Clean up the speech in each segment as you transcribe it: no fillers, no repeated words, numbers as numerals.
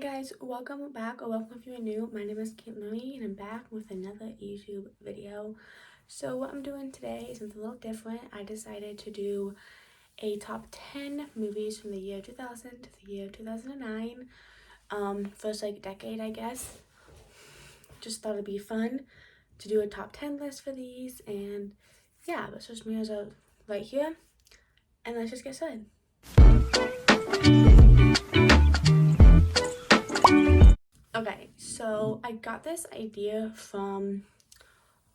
guys, welcome back or welcome if you're new. My name is Caitlin and I'm back with another YouTube video. So what I'm doing today is something a little different. I decided to do a top 10 movies from the year 2000 to the year 2009. First decade, I guess. Just thought it'd be fun to do a top 10 list for these, and yeah, let's just me as right here and let's just get started. Okay, so I got this idea from,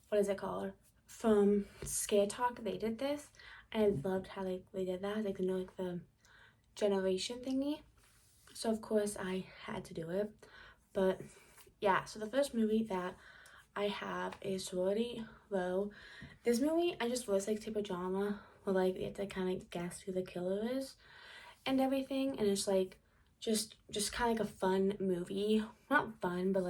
what is it called? From Scare Talk. They did this, and I loved how they did that. The generation thingy. So of course I had to do it. But yeah, so the first movie that I have is Sorority Row. This movie, I just was type of drama where you have to kind of guess who the killer is and everything, and it's just kind of a fun movie. Not fun, but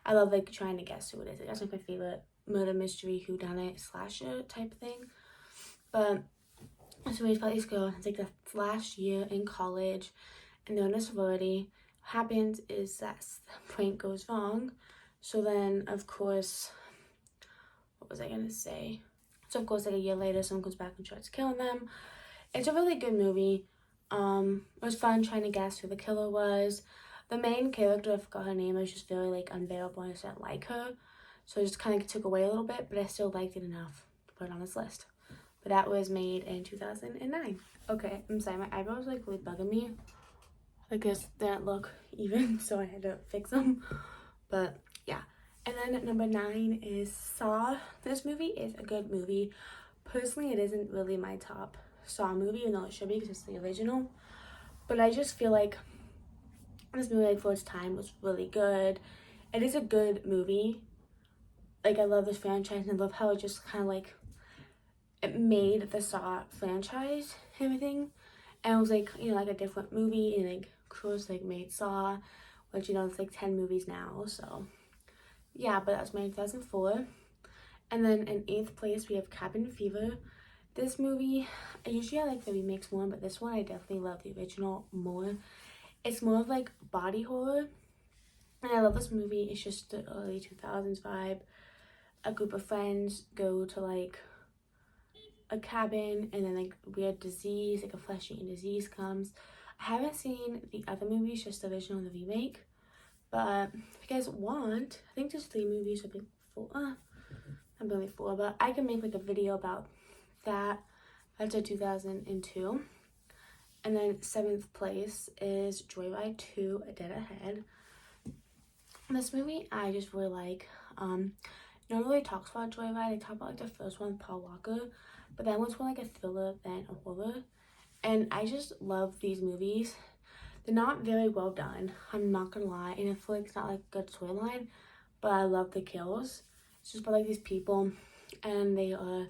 I love trying to guess who it is. That's my favorite murder mystery whodunit slasher type thing. But so it's about these girls. It's the last year in college, and they're in a sorority. What happens is that the prank goes wrong. So then, of course, what was I gonna say? So of course, a year later, someone comes back and starts killing them. It's a really good movie. It was fun trying to guess who the killer was. The main character, I forgot her name, was just very unbearable, and I just didn't like her. So it just kind of took away a little bit, but I still liked it enough to put it on this list. But that was made in 2009. Okay, I'm sorry, my eyebrows really bugging me. This didn't look even, so I had to fix them. But yeah. And then number 9 is Saw. This movie is a good movie. Personally, it isn't really my top Saw movie, even though it should be because it's the original. But I just feel this movie for its time was really good. It is a good movie. I love this franchise, and I love how it just kind of it made the Saw franchise and everything. And it was a different movie, and of course made Saw, which it's 10 movies now. So yeah, but that was made in 2004. And then in 8th place we have Cabin Fever. This movie, usually I like the remakes more, but this one I definitely love the original more. It's more of body horror, and I love this movie. It's just the early 2000s vibe. A group of friends go to a cabin, and then weird disease, a flesh-eating disease comes. I haven't seen the other movies, just the original and the remake. But if you guys want, I think there's 3 movies, I think 4. I'm only 4, but I can make a video about that. That's a 2002. And then 7th place is Joyride 2, A Dead Ahead. This movie I just really like. No one really talks about Joyride. They talk about the first one with Paul Walker, but that one's more a thriller than a horror. And I just love these movies. They're not very well done, I'm not gonna lie, and I feel it's not a good storyline, but I love the kills. It's just about these people, and they are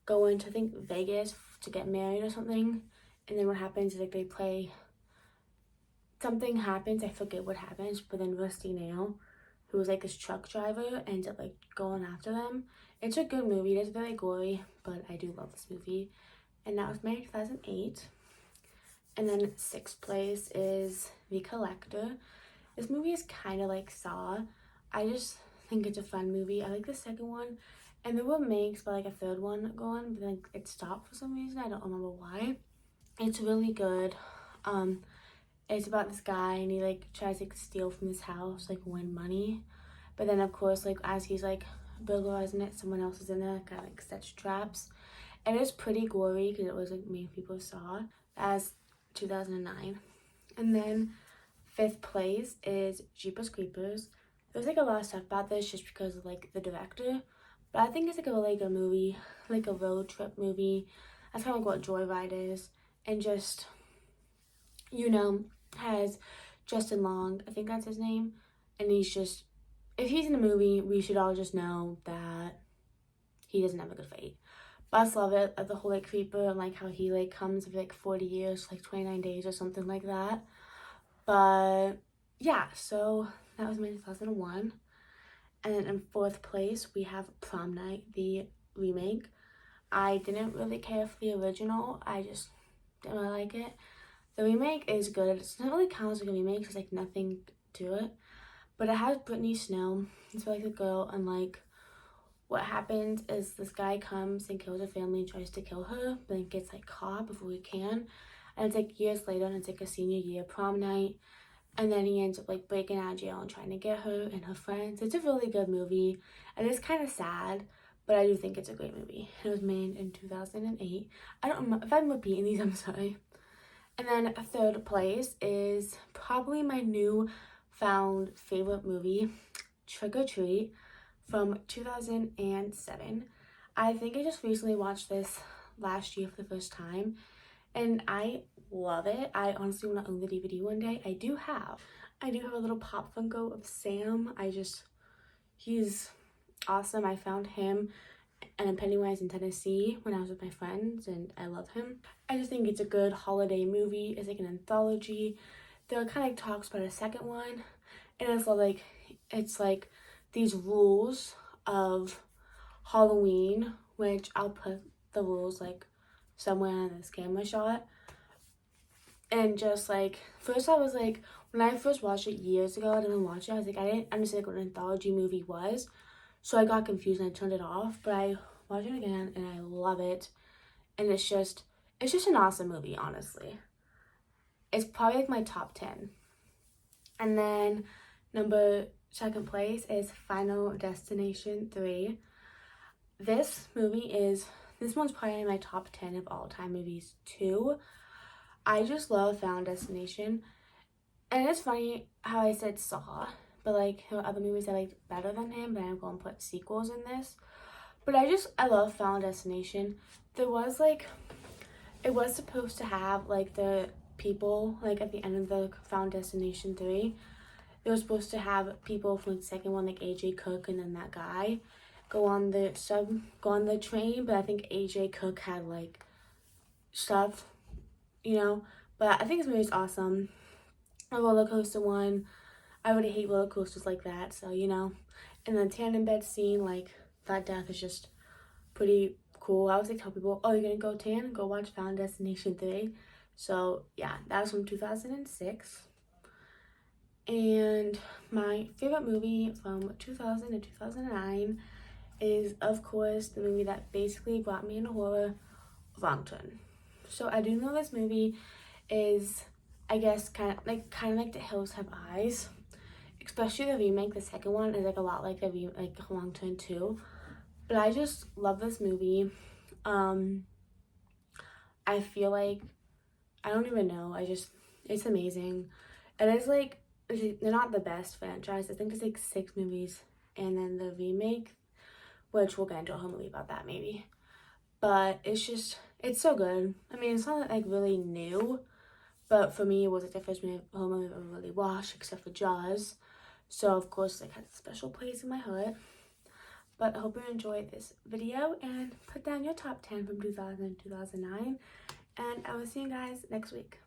going to, I think, Vegas to get married or something. And then what happens is they play, something happens, I forget what happens, but then Rusty Nail, who was this truck driver, ends up going after them. It's a good movie. It's very gory, but I do love this movie. And that was made in 2008. And then 6th place is The Collector. This movie is kind of like Saw. I just think it's a fun movie. I like the second one, and there were makes but a third one going, but then it stopped for some reason. I don't remember why. It's really good. It's about this guy, and he tries to steal from his house, win money, but then of course as he's burglarizing it, someone else is in there, kind of sets traps. It is pretty gory because it was made people saw. As 2009. And then 5th place is Jeepers Creepers. There's a lot of stuff about this just because of the director, but I think it's a really good movie, a road trip movie. That's kind of what Joyride is. And just, has Justin Long, I think that's his name, and he's just, if he's in a movie, we should all just know that he doesn't have a good fate. But I just love it, the whole creeper, and how he comes every 40 years, 29 days or something like that. But yeah, so that was made in 2001. And then in 4th place we have Prom Night, the remake. I didn't really care for the original. I just didn't really like it. The remake is good. It's not really counts like a remake. There's like nothing to it, but it has Brittany Snow. It's like a girl, and like what happens is this guy comes and kills her family and tries to kill her, but then gets like caught before he can. And it's like years later, and it's like a senior year prom night, and then he ends up like breaking out of jail and trying to get her and her friends. It's a really good movie, and it's kind of sad, but I do think it's a great movie. It was made in 2008. I don't remember if I'm repeating these, I'm sorry. And then third place is probably my new found favorite movie, Trick or Treat, from 2007. I think I just recently watched this last year for the first time, and I love it. I honestly want to own the DVD one day. I do have a little pop Funko of Sam. He's awesome. I found him and Pennywise in Tennessee when I was with my friends, and I love him. I just think it's a good holiday movie. It's like an anthology. There kind of talks about a second one, and it's like these rules of Halloween, which I'll put the rules like somewhere on this camera shot. And just like first I was like, when I first watched it years ago, I didn't watch it. I was like, I didn't understand what an anthology movie was, so I got confused and I turned it off. But I watched it again and I love it, and it's just an awesome movie. Honestly, it's probably like my top 10. And then second place is Final Destination 3. This one's probably in my top 10 of all time movies too. I just love Final Destination, and it's funny how I said Saw, but like there were other movies I liked better than him, but I'm going to put sequels in this. But I love Final Destination. It was supposed to have like the people, like at the end of the Final Destination 3, they were supposed to have people from the second one, like AJ Cook and then that guy, go on the train, but I think AJ Cook had like stuff, but I think this movie is awesome. A roller coaster one, I really hate roller coasters like that, so and the tandem bed scene, like that death is just pretty cool. I always like tell people, oh, you're gonna go tan, go watch Final Destination 3. So yeah, that was from 2006. And my favorite movie from 2000 to 2009 is, of course, the movie that basically brought me into horror, Fountain. So I do know this movie is, I guess, kind of like The Hills Have Eyes. Especially the remake, the second one is like a lot like Fountain too. But I just love this movie. I feel like, I don't even know, it's amazing. It is like, they're not the best franchise. I think it's like 6 movies, and then the remake, which we'll get into a whole movie about that maybe. But it's so good. I mean, it's not like really new, but for me, it was like the first horror movie I've ever really watched, except for Jaws. So of course, it has a special place in my heart. But I hope you enjoyed this video, and put down your top 10 from 2000 to 2009. And I will see you guys next week.